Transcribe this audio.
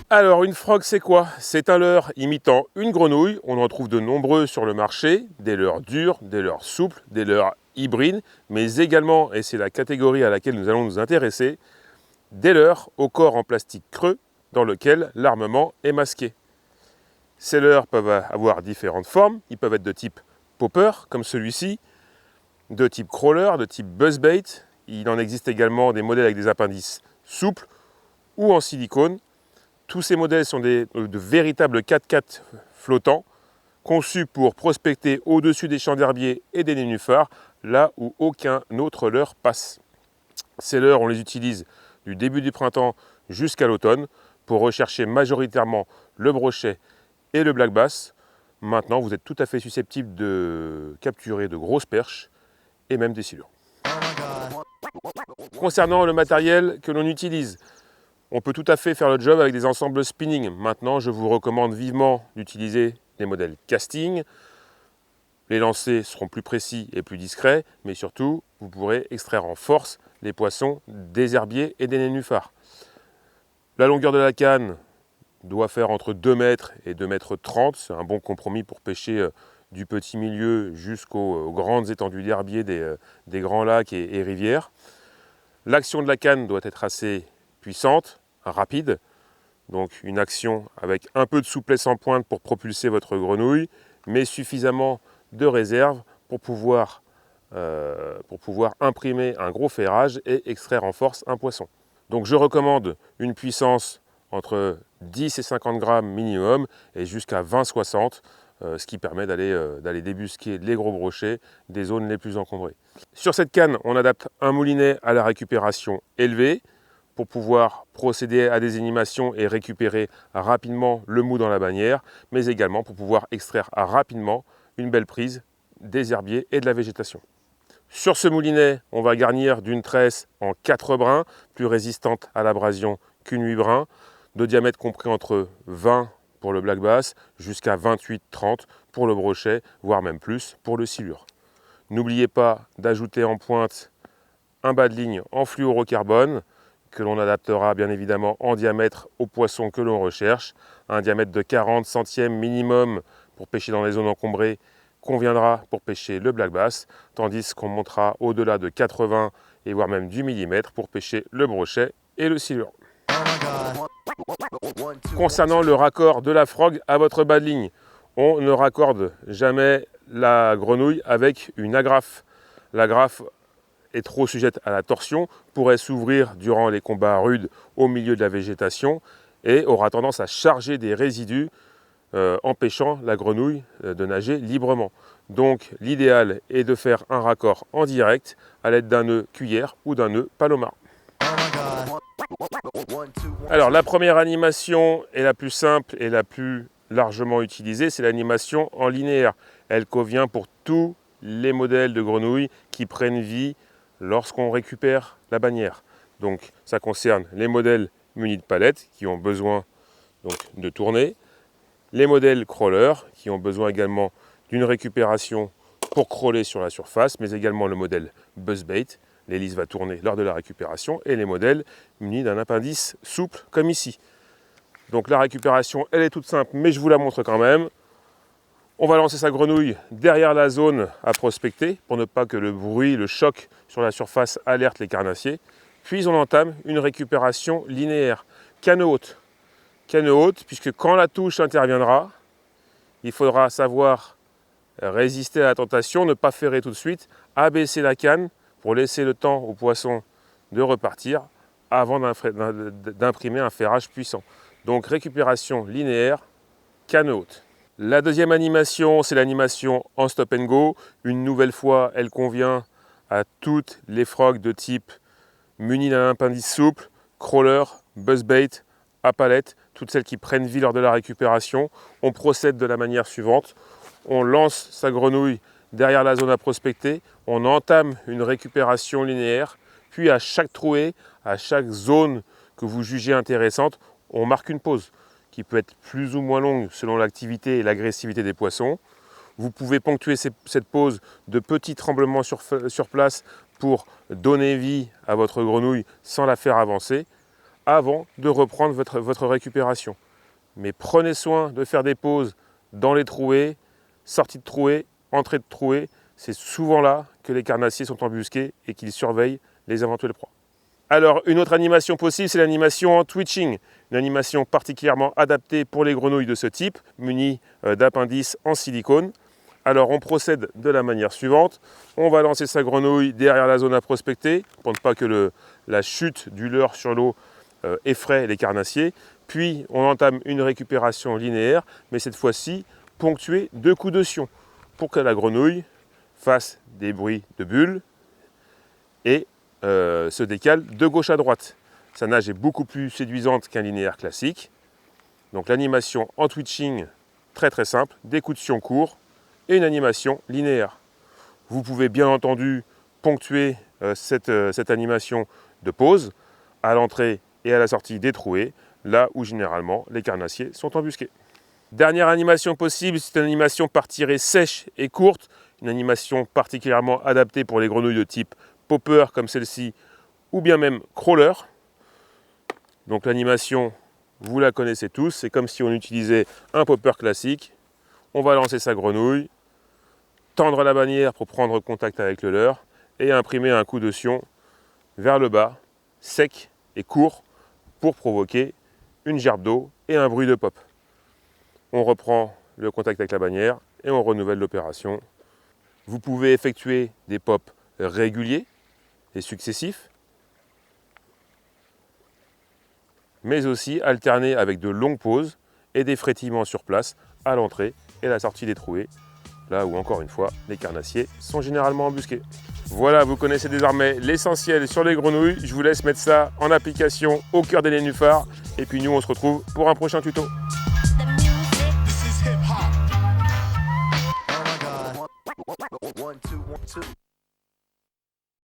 Alors une frog c'est quoi? C'est un leurre imitant une grenouille. On en trouve de nombreux sur le marché, des leurres durs, des leurres souples, des leurres hybrides, mais également, et c'est la catégorie à laquelle nous allons nous intéresser, des leurres au corps en plastique creux dans lequel l'armement est masqué. Ces leurres peuvent avoir différentes formes, ils peuvent être de type popper comme celui-ci, de type crawler, de type buzzbait. Il en existe également des modèles avec des appendices souples ou en silicone. Tous ces modèles sont de véritables 4x4 flottants, conçus pour prospecter au-dessus des champs d'herbier et des nénuphars, là où aucun autre leurre passe. Ces leurres, on les utilise du début du printemps jusqu'à l'automne pour rechercher majoritairement le brochet et le black bass. Maintenant, vous êtes tout à fait susceptible de capturer de grosses perches et même des silures. Concernant le matériel que l'on utilise, on peut tout à fait faire le job avec des ensembles spinning. Maintenant, je vous recommande vivement d'utiliser les modèles casting. Les lancers seront plus précis et plus discrets, mais surtout, vous pourrez extraire en force les poissons des herbiers et des nénuphars. La longueur de la canne doit faire entre 2 mètres et 2 mètres 30. C'est un bon compromis pour pêcher du petit milieu jusqu'aux grandes étendues d'herbiers des grands lacs et rivières. L'action de la canne doit être assez puissante, rapide, donc une action avec un peu de souplesse en pointe pour propulser votre grenouille, mais suffisamment de réserve pour pouvoir imprimer un gros ferrage et extraire en force un poisson. Donc je recommande une puissance entre 10 et 50 grammes minimum et jusqu'à 20-60, ce qui permet d'aller débusquer les gros brochets des zones les plus encombrées. Sur cette canne, on adapte un moulinet à la récupération élevée pour pouvoir procéder à des animations et récupérer rapidement le mou dans la bannière, mais également pour pouvoir extraire rapidement une belle prise des herbiers et de la végétation. Sur ce moulinet, on va garnir d'une tresse en 4 brins, plus résistante à l'abrasion qu'une 8 brins, de diamètre compris entre 20 pour le black bass jusqu'à 28-30 pour le brochet, voire même plus pour le silure. N'oubliez pas d'ajouter en pointe un bas de ligne en fluorocarbone que l'on adaptera bien évidemment en diamètre au poisson que l'on recherche. Un diamètre de 40 centièmes minimum pour pêcher dans les zones encombrées conviendra pour pêcher le black bass, tandis qu'on montera au-delà de 80 et voire même du millimètre pour pêcher le brochet et le silure. Concernant le raccord de la frog à votre bas de ligne, on ne raccorde jamais la grenouille avec une agrafe. L'agrafe est trop sujette à la torsion, pourrait s'ouvrir durant les combats rudes au milieu de la végétation et aura tendance à charger des résidus empêchant la grenouille de nager librement. Donc l'idéal est de faire un raccord en direct à l'aide d'un nœud cuillère ou d'un nœud palomar. Alors la première animation est la plus simple et la plus largement utilisée, c'est l'animation en linéaire. Elle convient pour tous les modèles de grenouilles qui prennent vie lorsqu'on récupère la bannière. Donc ça concerne les modèles munis de palettes qui ont besoin donc, de tourner, les modèles crawlers qui ont besoin également d'une récupération pour crawler sur la surface, mais également le modèle buzzbait, l'hélice va tourner lors de la récupération, et les modèles munis d'un appendice souple comme ici. Donc la récupération, elle est toute simple, mais je vous la montre quand même. On va lancer sa grenouille derrière la zone à prospecter pour ne pas que le bruit, le choc sur la surface alerte les carnassiers. Puis on entame une récupération linéaire, canne haute. Canne haute, puisque quand la touche interviendra, il faudra savoir résister à la tentation, ne pas ferrer tout de suite, abaisser la canne pour laisser le temps au poisson de repartir avant d'imprimer un ferrage puissant. Donc récupération linéaire, canne haute. La deuxième animation, c'est l'animation en stop and go. Une nouvelle fois, elle convient à toutes les frogs de type munies d'un appendice souple, crawler, buzzbait, à palette, toutes celles qui prennent vie lors de la récupération. On procède de la manière suivante. On lance sa grenouille derrière la zone à prospecter, on entame une récupération linéaire, puis à chaque trouée, à chaque zone que vous jugez intéressante, on marque une pause qui peut être plus ou moins longue selon l'activité et l'agressivité des poissons. Vous pouvez ponctuer cette pause de petits tremblements sur place pour donner vie à votre grenouille sans la faire avancer. avant de reprendre votre récupération. Mais prenez soin de faire des pauses dans les trouées, sorties de trouées, entrées de trouées. C'est souvent là que les carnassiers sont embusqués et qu'ils surveillent les éventuelles proies. Alors, une autre animation possible, c'est l'animation en twitching. Une animation particulièrement adaptée pour les grenouilles de ce type, munie d'appendices en silicone. Alors, on procède de la manière suivante. On va lancer sa grenouille derrière la zone à prospecter, pour ne pas que la chute du leurre sur l'eau effraie les carnassiers. Puis, on entame une récupération linéaire, mais cette fois-ci ponctuée de coups de sion, pour que la grenouille fasse des bruits de bulles et se décale de gauche à droite. Sa nage est beaucoup plus séduisante qu'un linéaire classique. Donc l'animation en twitching, très très simple, des coups de sion courts et une animation linéaire. Vous pouvez bien entendu ponctuer cette animation de pause à l'entrée et à la sortie des trouées, là où généralement les carnassiers sont embusqués. Dernière animation possible, c'est une animation par tirée sèche et courte, une animation particulièrement adaptée pour les grenouilles de type popper comme celle-ci, ou bien même crawler. Donc l'animation, vous la connaissez tous, c'est comme si on utilisait un popper classique. On va lancer sa grenouille, tendre la bannière pour prendre contact avec le leurre et imprimer un coup de sion vers le bas, sec et court, pour provoquer une gerbe d'eau et un bruit de pop. On reprend le contact avec la bannière et on renouvelle l'opération. Vous pouvez effectuer des pops réguliers et successifs, mais aussi alterner avec de longues pauses et des frétillements sur place à l'entrée et la sortie des trouées, là où encore une fois les carnassiers sont généralement embusqués. Voilà, vous connaissez désormais l'essentiel sur les grenouilles. Je vous laisse mettre ça en application au cœur des nénuphars et puis nous on se retrouve pour un prochain tuto. One, two, 1, 2.